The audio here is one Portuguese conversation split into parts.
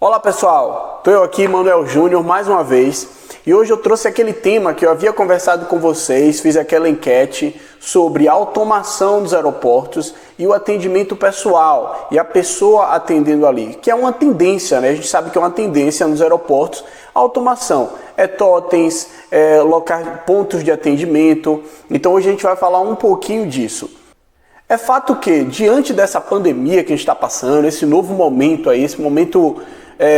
Olá pessoal, estou eu aqui, Manuel Júnior, mais uma vez, e hoje eu trouxe aquele tema que eu havia conversado com vocês, fiz aquela enquete sobre a automação dos aeroportos e o atendimento pessoal e a pessoa atendendo ali, que é uma tendência, né? A gente sabe que é uma tendência nos aeroportos, a automação, totens, locais, pontos de atendimento, então hoje a gente vai falar um pouquinho disso. É fato que, diante dessa pandemia que a gente está passando, esse novo momento aí, esse momento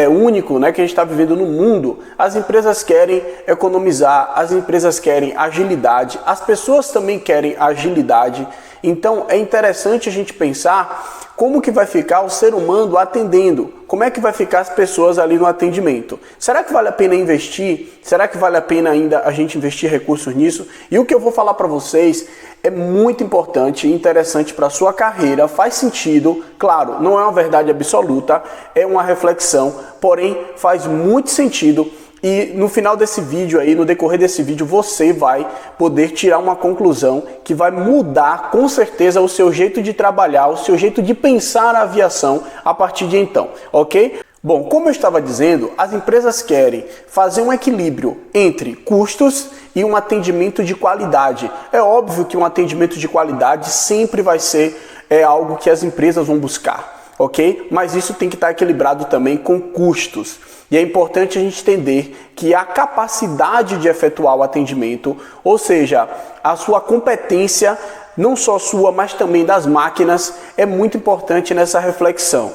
único, né, que a gente está vivendo no mundo, as empresas querem economizar, as empresas querem agilidade, as pessoas também querem agilidade. Então é interessante a gente pensar como que vai ficar o ser humano atendendo, como é que vai ficar as pessoas ali no atendimento. Será que vale a pena investir? Será que vale a pena ainda a gente investir recursos nisso? E o que eu vou falar para vocês é muito importante e interessante para a sua carreira, faz sentido, claro, não é uma verdade absoluta, é uma reflexão, porém faz muito sentido. E no final desse vídeo aí, no decorrer desse vídeo, você vai poder tirar uma conclusão que vai mudar com certeza o seu jeito de trabalhar, o seu jeito de pensar a aviação a partir de então, ok? Bom, como eu estava dizendo, as empresas querem fazer um equilíbrio entre custos e um atendimento de qualidade. É óbvio que um atendimento de qualidade sempre vai ser algo que as empresas vão buscar, ok? Mas isso tem que estar equilibrado também com custos. E é importante a gente entender que a capacidade de efetuar o atendimento, ou seja, a sua competência, não só sua, mas também das máquinas, é muito importante nessa reflexão.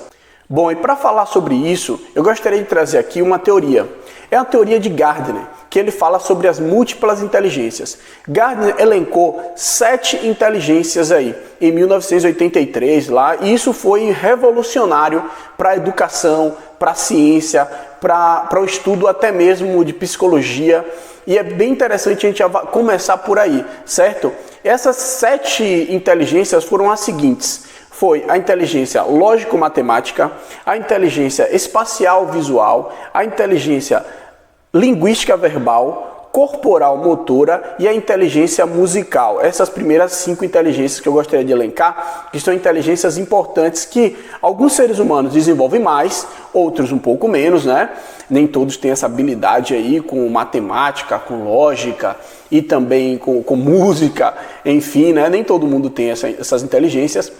Bom, e para falar sobre isso, eu gostaria de trazer aqui uma teoria. É a teoria de Gardner, que ele fala sobre as múltiplas inteligências. Gardner elencou 7 inteligências aí, em 1983 lá, e isso foi revolucionário para a educação, para a ciência, para o estudo até mesmo de psicologia. E é bem interessante a gente começar por aí, certo? Essas 7 inteligências foram as seguintes. Foi a inteligência lógico-matemática, a inteligência espacial-visual, a inteligência linguística-verbal, corporal-motora e a inteligência musical. Essas primeiras 5 inteligências que eu gostaria de elencar, que são inteligências importantes que alguns seres humanos desenvolvem mais, outros um pouco menos, né? Nem todos têm essa habilidade aí com matemática, com lógica e também com música, enfim, né? Nem todo mundo tem essas inteligências.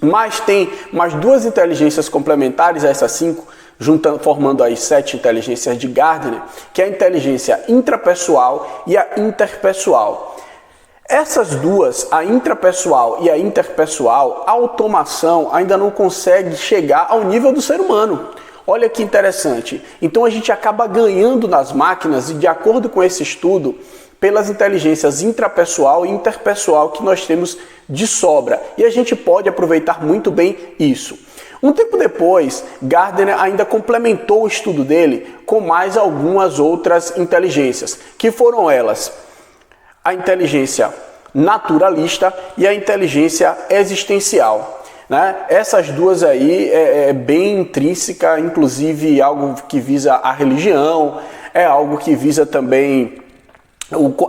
Mas tem mais 2 inteligências complementares a essas 5, formando as 7 inteligências de Gardner, que é a inteligência intrapessoal e a interpessoal. Essas duas, a intrapessoal e a interpessoal, a automação ainda não consegue chegar ao nível do ser humano. Olha que interessante. Então a gente acaba ganhando nas máquinas, e de acordo com esse estudo, pelas inteligências intrapessoal e interpessoal que nós temos de sobra. E a gente pode aproveitar muito bem isso. Um tempo depois, Gardner ainda complementou o estudo dele com mais algumas outras inteligências, que foram elas: a inteligência naturalista e a inteligência existencial. Né? Essas duas aí é bem intrínseca, inclusive algo que visa a religião, é algo que visa também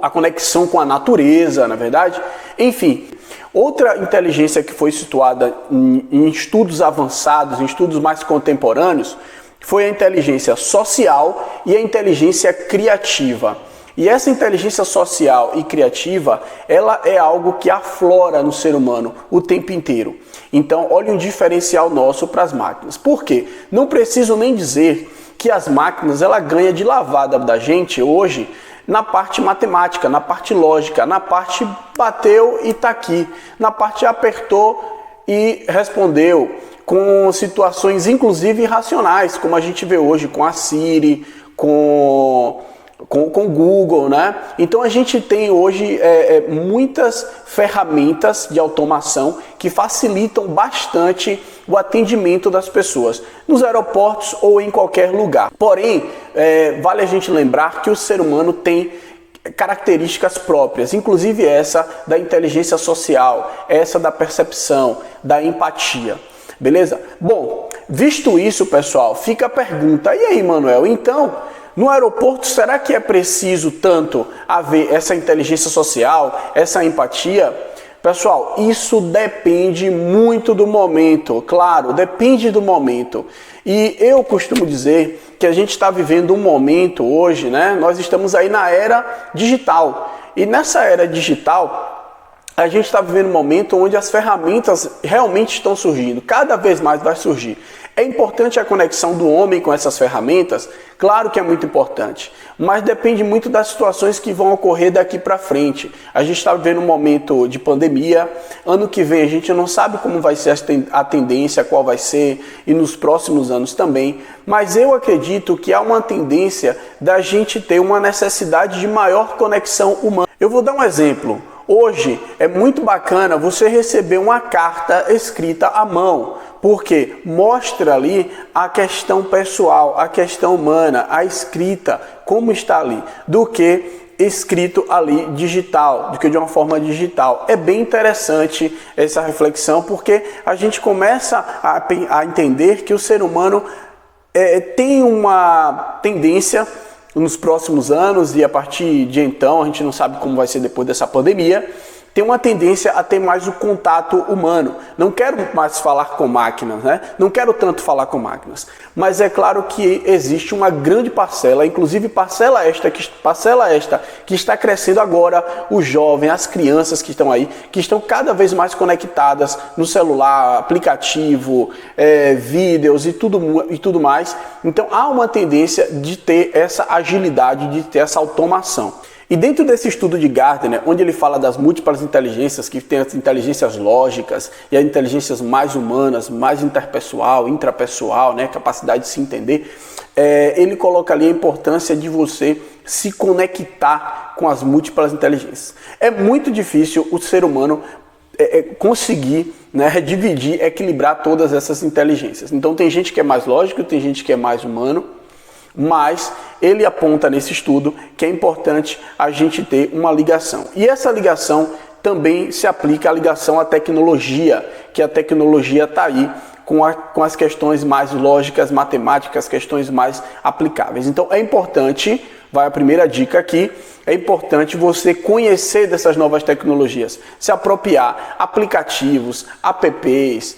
a conexão com a natureza, na verdade. Enfim, outra inteligência que foi situada em estudos avançados, em estudos mais contemporâneos, foi a inteligência social e a inteligência criativa. E essa inteligência social e criativa, ela é algo que aflora no ser humano o tempo inteiro. Então, olha um diferencial nosso para as máquinas. Por quê? Não preciso nem dizer que as máquinas, ela ganha de lavada da gente hoje na parte matemática, na parte lógica, na parte bateu e está aqui, na parte apertou e respondeu, com situações inclusive irracionais, como a gente vê hoje com a Siri, com o Google, né? Então a gente tem hoje muitas ferramentas de automação que facilitam bastante o atendimento das pessoas, nos aeroportos ou em qualquer lugar. Porém, vale a gente lembrar que o ser humano tem características próprias, inclusive essa da inteligência social, essa da percepção, da empatia. Beleza? Bom, visto isso, pessoal, fica a pergunta: e aí, Manuel, então, no aeroporto, será que é preciso tanto haver essa inteligência social, essa empatia? Pessoal, isso depende muito do momento, claro, depende do momento. E eu costumo dizer que a gente está vivendo um momento hoje, né? Nós estamos aí na era digital. E nessa era digital, a gente está vivendo um momento onde as ferramentas realmente estão surgindo. Cada vez mais vai surgir. É importante a conexão do homem com essas ferramentas? Claro que é muito importante, mas depende muito das situações que vão ocorrer daqui para frente. A gente está vivendo um momento de pandemia, ano que vem a gente não sabe como vai ser a tendência, qual vai ser, e nos próximos anos também, mas eu acredito que há uma tendência da gente ter uma necessidade de maior conexão humana. Eu vou dar um exemplo. Hoje é muito bacana você receber uma carta escrita à mão, porque mostra ali a questão pessoal, a questão humana, a escrita, como está ali, do que escrito ali digital, do que de uma forma digital. É bem interessante essa reflexão, porque a gente começa a entender que o ser humano tem uma tendência nos próximos anos, e a partir de então, a gente não sabe como vai ser depois dessa pandemia, tem uma tendência a ter mais o contato humano. Não quero mais falar com máquinas, né? Não quero tanto falar com máquinas. Mas é claro que existe uma grande parcela, inclusive parcela esta que está crescendo agora, os jovens, as crianças que estão aí, que estão cada vez mais conectadas no celular, aplicativo, vídeos e tudo mais. Então há uma tendência de ter essa agilidade, de ter essa automação. E dentro desse estudo de Gardner, onde ele fala das múltiplas inteligências, que tem as inteligências lógicas e as inteligências mais humanas, mais interpessoal, intrapessoal, né, capacidade de se entender, ele coloca ali a importância de você se conectar com as múltiplas inteligências. É muito difícil o ser humano conseguir, né, dividir, equilibrar todas essas inteligências. Então tem gente que é mais lógico, tem gente que é mais humano, mas ele aponta nesse estudo que é importante a gente ter uma ligação. E essa ligação também se aplica à ligação à tecnologia, que a tecnologia está aí com as questões mais lógicas, matemáticas, questões mais aplicáveis. Então é importante, vai a primeira dica aqui, é importante você conhecer dessas novas tecnologias, se apropriar, aplicativos, apps,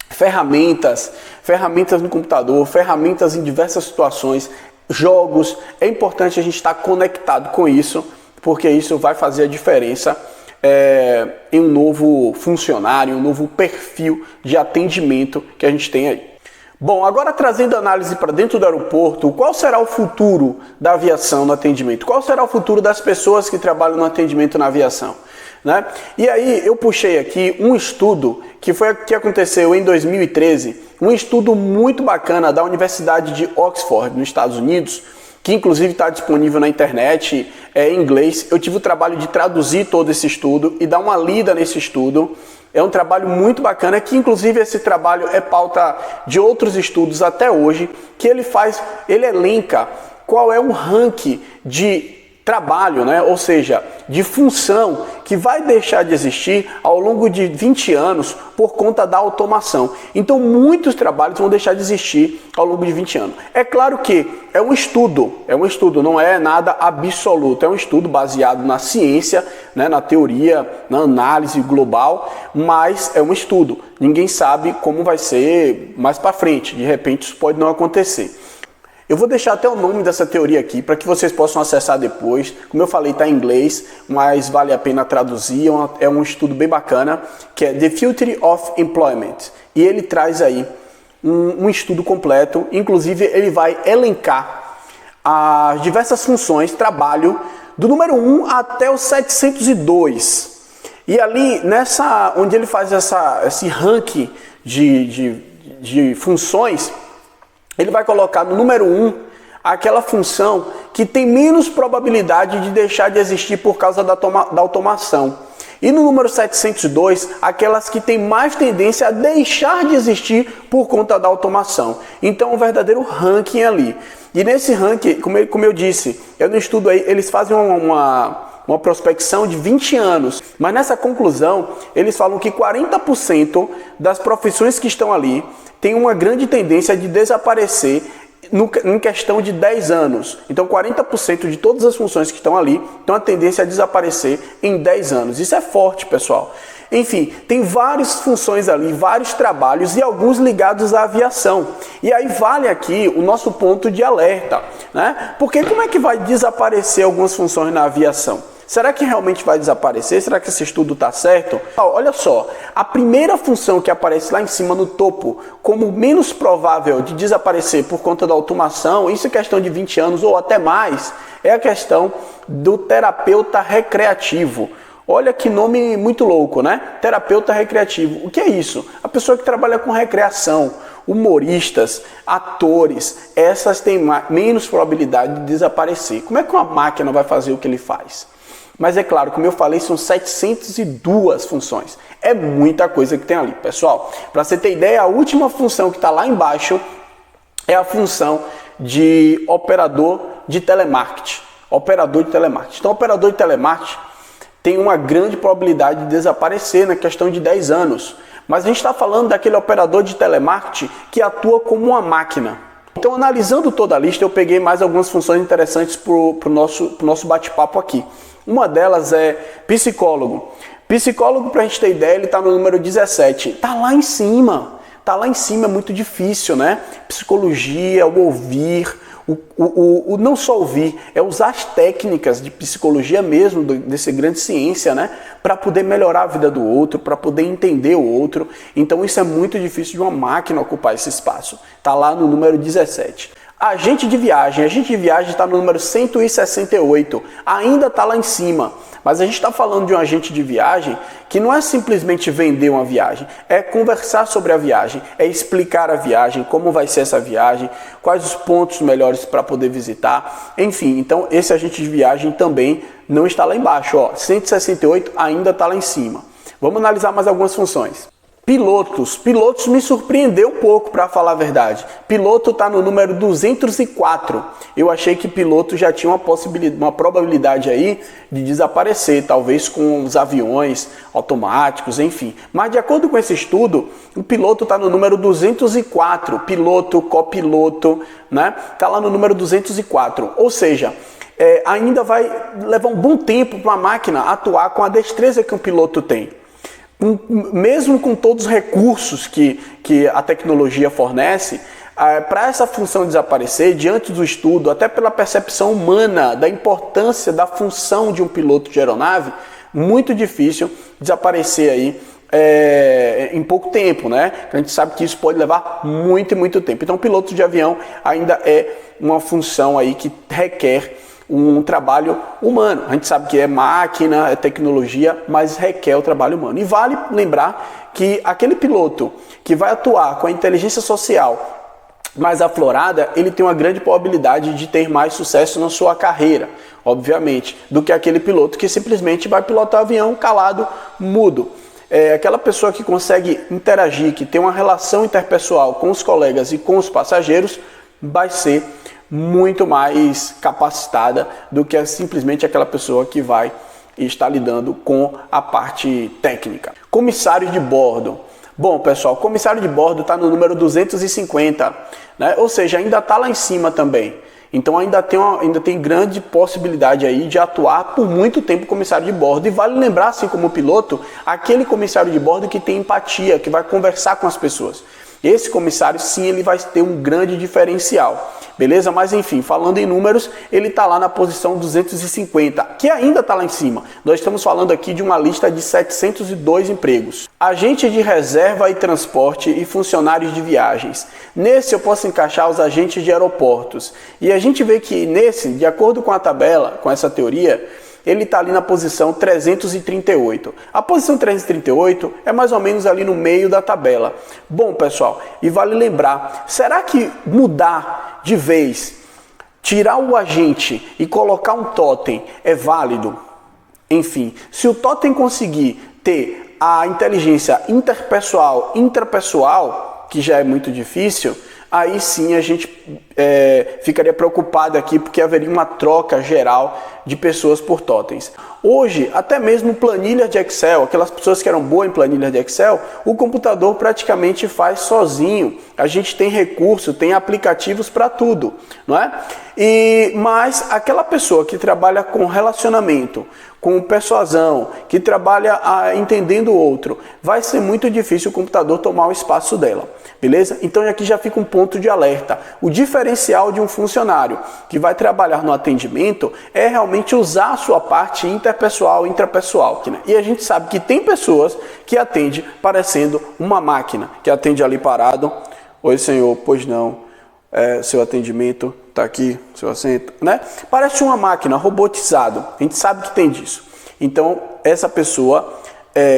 ferramentas no computador, ferramentas em diversas situações, jogos. É importante a gente estar conectado com isso, porque isso vai fazer a diferença em um novo funcionário, um novo perfil de atendimento que a gente tem aí. Bom, agora trazendo a análise para dentro do aeroporto, qual será o futuro da aviação no atendimento? Qual será o futuro das pessoas que trabalham no atendimento na aviação? Né? E aí eu puxei aqui um estudo que aconteceu em 2013, um estudo muito bacana da Universidade de Oxford, nos Estados Unidos, que inclusive está disponível na internet em inglês. Eu tive o trabalho de traduzir todo esse estudo e dar uma lida nesse estudo. É um trabalho muito bacana, que inclusive esse trabalho é pauta de outros estudos até hoje, que ele elenca qual é o ranking de trabalho, né? Ou seja, de função que vai deixar de existir ao longo de 20 anos por conta da automação. Então muitos trabalhos vão deixar de existir ao longo de 20 anos. É claro que é um estudo, não é nada absoluto, é um estudo baseado na ciência, né, na teoria, na análise global, mas é um estudo. Ninguém sabe como vai ser mais para frente, de repente isso pode não acontecer. Eu vou deixar até o nome dessa teoria aqui para que vocês possam acessar depois. Como eu falei, está em inglês, mas vale a pena traduzir. É um estudo bem bacana, que é The Future of Employment. E ele traz aí um estudo completo. Inclusive, ele vai elencar as diversas funções, trabalho, do número 1 até o 702. E ali, onde ele faz esse ranking de funções, ele vai colocar no número 1 aquela função que tem menos probabilidade de deixar de existir por causa da automação. E no número 702, aquelas que têm mais tendência a deixar de existir por conta da automação. Então, um verdadeiro ranking ali. E nesse ranking, como eu disse, no estudo aí, eles fazem uma prospecção de 20 anos. Mas nessa conclusão, eles falam que 40% das profissões que estão ali têm uma grande tendência de desaparecer em questão de 10 anos. Então 40% de todas as funções que estão ali têm a tendência a desaparecer em 10 anos. Isso é forte, pessoal. Enfim, tem várias funções ali, vários trabalhos e alguns ligados à aviação. E aí vale aqui o nosso ponto de alerta, né? Porque como é que vai desaparecer algumas funções na aviação? Será que realmente vai desaparecer? Será que esse estudo está certo? Olha só, a primeira função que aparece lá em cima no topo como menos provável de desaparecer por conta da automação, isso é questão de 20 anos ou até mais, é a questão do terapeuta recreativo. Olha que nome muito louco, né? Terapeuta recreativo. O que é isso? A pessoa que trabalha com recreação, humoristas, atores, essas têm menos probabilidade de desaparecer. Como é que uma máquina vai fazer o que ele faz? Mas é claro, como eu falei, são 702 funções. É muita coisa que tem ali. Pessoal, para você ter ideia, a última função que está lá embaixo é a função de operador de telemarketing. Operador de telemarketing. Então, operador de telemarketing tem uma grande probabilidade de desaparecer na questão de 10 anos. Mas a gente está falando daquele operador de telemarketing que atua como uma máquina. Então, analisando toda a lista, eu peguei mais algumas funções interessantes para o nosso bate-papo aqui. Uma delas é psicólogo. Psicólogo, para a gente ter ideia, ele está no número 17. Está lá em cima. Está lá em cima, é muito difícil, né? Psicologia, o ouvir, o não só ouvir, é usar as técnicas de psicologia mesmo, desse grande ciência, né? Para poder melhorar a vida do outro, para poder entender o outro. Então isso é muito difícil de uma máquina ocupar esse espaço. Está lá no número 17. Agente de viagem está no número 168, ainda está lá em cima. Mas a gente está falando de um agente de viagem que não é simplesmente vender uma viagem, é conversar sobre a viagem, é explicar a viagem, como vai ser essa viagem, quais os pontos melhores para poder visitar, enfim. Então esse agente de viagem também não está lá embaixo, ó, 168 ainda está lá em cima. Vamos analisar mais algumas funções. Pilotos me surpreendeu um pouco, para falar a verdade. Piloto está no número 204. Eu achei que piloto já tinha uma probabilidade aí de desaparecer, talvez com os aviões automáticos, enfim. Mas de acordo com esse estudo, o piloto está no número 204. Piloto, copiloto, né? Está lá no número 204. Ou seja, ainda vai levar um bom tempo para a máquina atuar com a destreza que um piloto tem. Mesmo com todos os recursos que a tecnologia fornece, para essa função desaparecer, diante do estudo, até pela percepção humana da importância da função de um piloto de aeronave, muito difícil desaparecer aí em pouco tempo, né? A gente sabe que isso pode levar muito e muito tempo. Então, piloto de avião ainda é uma função aí que requer um trabalho humano. A gente sabe que é máquina, é tecnologia, mas requer o trabalho humano. E vale lembrar que aquele piloto que vai atuar com a inteligência social mais aflorada, ele tem uma grande probabilidade de ter mais sucesso na sua carreira, obviamente, do que aquele piloto que simplesmente vai pilotar o avião calado, mudo. Aquela pessoa que consegue interagir, que tem uma relação interpessoal com os colegas e com os passageiros, vai ser muito mais capacitada do que simplesmente aquela pessoa que vai estar lidando com a parte técnica. Comissário de bordo. Bom, pessoal, comissário de bordo está no número 250, né? Ou seja, ainda está lá em cima também. Então ainda tem grande possibilidade aí de atuar por muito tempo comissário de bordo. E vale lembrar, assim como o piloto, aquele comissário de bordo que tem empatia, que vai conversar com as pessoas. Esse comissário, sim, ele vai ter um grande diferencial, beleza? Mas enfim, falando em números, ele está lá na posição 250, que ainda está lá em cima. Nós estamos falando aqui de uma lista de 702 empregos. Agente de reserva e transporte e funcionários de viagens. Nesse eu posso encaixar os agentes de aeroportos. E a gente vê que nesse, de acordo com a tabela, com essa teoria, ele está ali na posição 338. A posição 338 é mais ou menos ali no meio da tabela. Bom, pessoal, e vale lembrar, será que mudar de vez, tirar o agente e colocar um totem é válido? Enfim, se o totem conseguir ter a inteligência interpessoal, intrapessoal, que já é muito difícil, aí sim a gente ficaria preocupado aqui, porque haveria uma troca geral de pessoas por totens. Hoje, até mesmo planilha de Excel, aquelas pessoas que eram boas em planilha de Excel, o computador praticamente faz sozinho. A gente tem recurso, tem aplicativos para tudo, não é? Mas aquela pessoa que trabalha com relacionamento, com persuasão, que trabalha entendendo o outro, vai ser muito difícil o computador tomar o espaço dela, beleza? Então aqui já fica um ponto de alerta. O diferencial de um funcionário que vai trabalhar no atendimento é realmente usar a sua parte interpessoal, intrapessoal. Né? E a gente sabe que tem pessoas que atendem parecendo uma máquina, que atende ali parado. Oi, senhor, pois não, seu atendimento está aqui, seu assento, né? Parece uma máquina, robotizado. A gente sabe que tem disso. Então, essa pessoa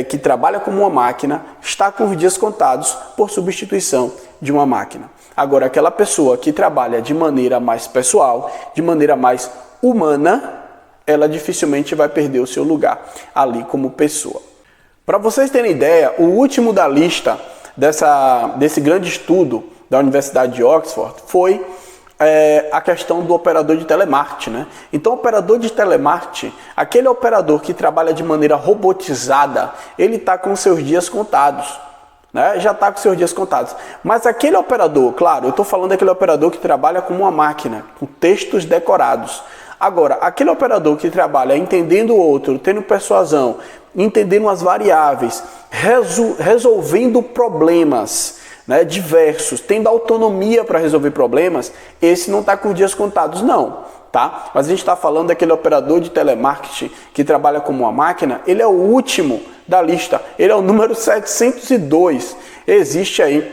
que trabalha como uma máquina está com os dias contados por substituição de uma máquina. Agora, aquela pessoa que trabalha de maneira mais pessoal, de maneira mais humana, ela dificilmente vai perder o seu lugar ali como pessoa. Para vocês terem ideia, o último da lista desse grande estudo da Universidade de Oxford foi a questão do operador de telemarketing, né? Então, o operador de telemarketing, aquele operador que trabalha de maneira robotizada, ele está com seus dias contados, né? Já está com seus dias contados. Mas aquele operador, claro, eu estou falando daquele operador que trabalha como uma máquina, com textos decorados. Agora, aquele operador que trabalha entendendo o outro, tendo persuasão, entendendo as variáveis, resolvendo problemas, né, diversos, tendo autonomia para resolver problemas, esse não está com os dias contados não, tá? Mas a gente está falando daquele operador de telemarketing que trabalha como uma máquina, ele é o último da lista, ele é o número 702. Existe aí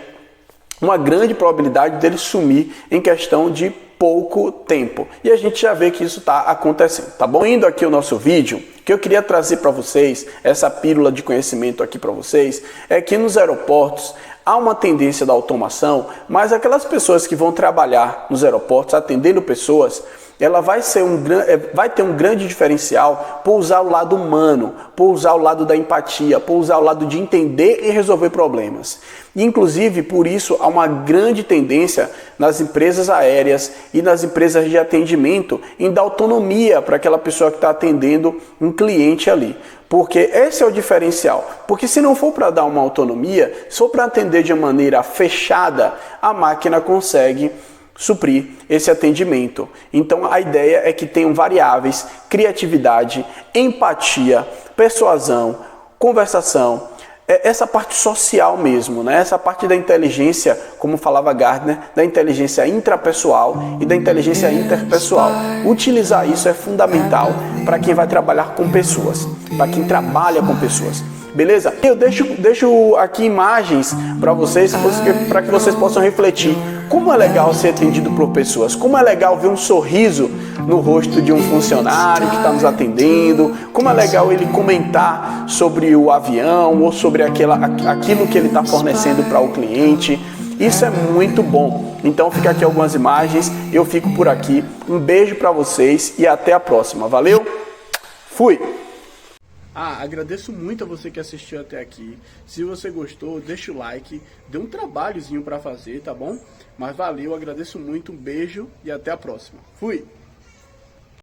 uma grande probabilidade dele sumir em questão de pouco tempo. E a gente já vê que isso está acontecendo, tá bom? Indo aqui o nosso vídeo, que eu queria trazer para vocês, essa pílula de conhecimento aqui para vocês, é que nos aeroportos há uma tendência da automação, mas aquelas pessoas que vão trabalhar nos aeroportos atendendo pessoas, ela vai ter um grande diferencial por usar o lado humano, por usar o lado da empatia, por usar o lado de entender e resolver problemas. E, inclusive, por isso, há uma grande tendência nas empresas aéreas e nas empresas de atendimento em dar autonomia para aquela pessoa que está atendendo um cliente ali. Porque esse é o diferencial. Porque se não for para dar uma autonomia, se for para atender de maneira fechada, a máquina consegue suprir esse atendimento. Então a ideia é que tenham variáveis, criatividade, empatia, persuasão, conversação, essa parte social mesmo, né? Essa parte da inteligência, como falava Gardner, da inteligência intrapessoal e da inteligência interpessoal. Utilizar isso é fundamental para quem vai trabalhar com pessoas, para quem trabalha com pessoas. Beleza? Eu deixo aqui imagens para vocês, para que vocês possam refletir. Como é legal ser atendido por pessoas. Como é legal ver um sorriso no rosto de um funcionário que está nos atendendo. Como é legal ele comentar sobre o avião ou sobre aquilo que ele está fornecendo para o cliente. Isso é muito bom. Então fica aqui algumas imagens. Eu fico por aqui. Um beijo para vocês e até a próxima. Valeu? Fui! Agradeço muito a você que assistiu até aqui. Se você gostou, deixa o like. Deu um trabalhozinho para fazer, tá bom? Mas valeu, agradeço muito, um beijo e até a próxima. Fui!